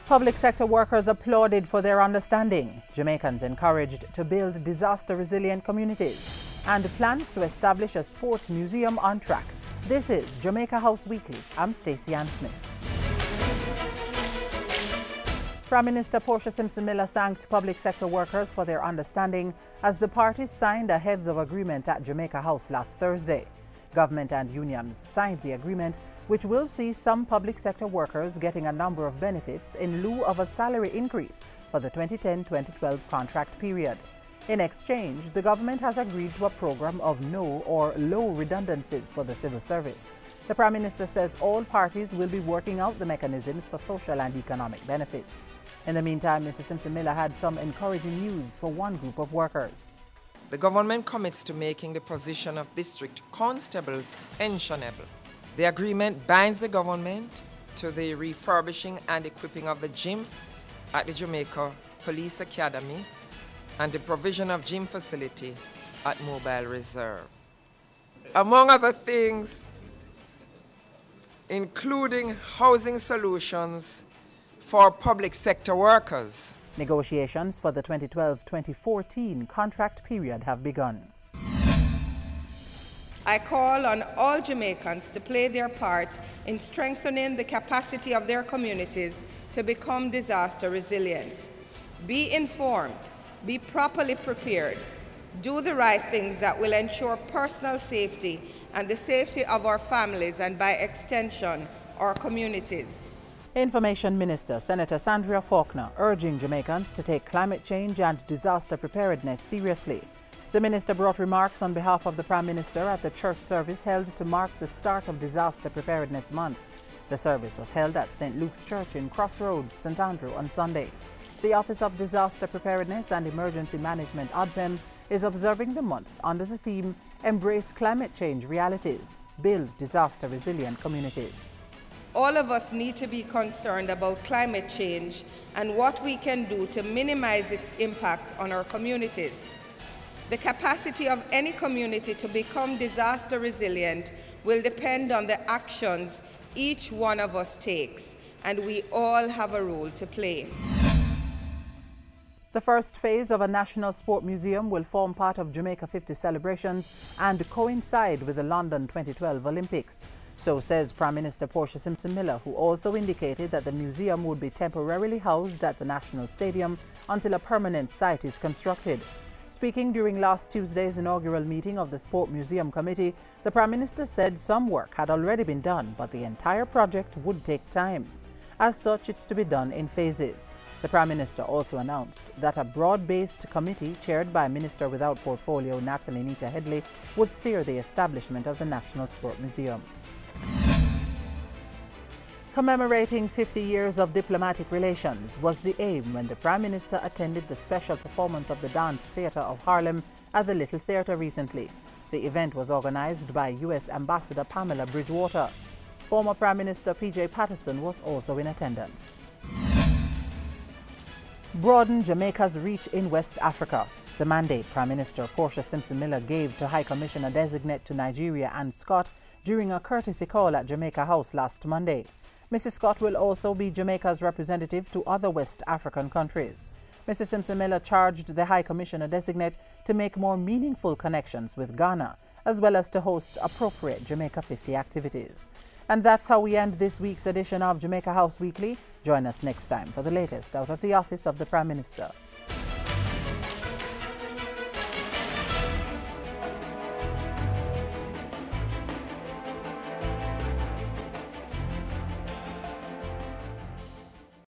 Public sector workers applauded for their understanding. Jamaicans encouraged to build disaster-resilient communities. And plans to establish a sports museum on track. This is Jamaica House Weekly. I'm Stacey Ann Smith. Prime Minister Portia Simpson-Miller thanked public sector workers for their understanding as the parties signed a heads of agreement at Jamaica House last Thursday. Government and unions signed the agreement, which will see some public sector workers getting a number of benefits in lieu of a salary increase for the 2010-2012 contract period. In exchange, the government has agreed to a program of no or low redundancies for the civil service. The Prime Minister says all parties will be working out the mechanisms for social and economic benefits. In the meantime, Mrs. Simpson-Miller had some encouraging news for one group of workers. The government commits to making the position of district constables pensionable. The agreement binds the government to the refurbishing and equipping of the gym at the Jamaica Police Academy and the provision of gym facility at Mobile Reserve. Among other things, including housing solutions for public sector workers. Negotiations for the 2012-2014 contract period have begun. I call on all Jamaicans to play their part in strengthening the capacity of their communities to become disaster resilient. Be informed, be properly prepared, do the right things that will ensure personal safety and the safety of our families and, by extension, our communities. Information Minister Senator Sandria Faulkner urging Jamaicans to take climate change and disaster preparedness seriously. The minister brought remarks on behalf of the Prime Minister at the church service held to mark the start of Disaster Preparedness Month. The service was held at St. Luke's Church in Crossroads, St. Andrew on Sunday. The Office of Disaster Preparedness and Emergency Management, ODPEM, is observing the month under the theme Embrace Climate Change Realities, Build Disaster Resilient Communities. All of us need to be concerned about climate change and what we can do to minimize its impact on our communities. The capacity of any community to become disaster resilient will depend on the actions each one of us takes, and we all have a role to play. The first phase of a national sport museum will form part of Jamaica 50 celebrations and coincide with the London 2012 Olympics. So says Prime Minister Portia Simpson-Miller, who also indicated that the museum would be temporarily housed at the National Stadium until a permanent site is constructed. Speaking during last Tuesday's inaugural meeting of the Sport Museum Committee, the Prime Minister said some work had already been done, but the entire project would take time. As such, it's to be done in phases. The Prime Minister also announced that a broad-based committee chaired by Minister without Portfolio Natalie Nita Headley would steer the establishment of the National Sport Museum. Commemorating 50 years of diplomatic relations was the aim when the Prime Minister attended the special performance of the Dance Theatre of Harlem at the Little Theatre recently. The event was organized by U.S. Ambassador Pamela Bridgewater. Former Prime Minister P.J. Patterson was also in attendance. Broaden Jamaica's reach in West Africa. The mandate Prime Minister Portia Simpson-Miller gave to High Commissioner-designate to Nigeria Ann Scott during a courtesy call at Jamaica House last Monday. Mrs. Scott will also be Jamaica's representative to other West African countries. Mrs. Simpson-Miller charged the High Commissioner-designate to make more meaningful connections with Ghana, as well as to host appropriate Jamaica 50 activities. And that's how we end this week's edition of Jamaica House Weekly. Join us next time for the latest out of the Office of the Prime Minister.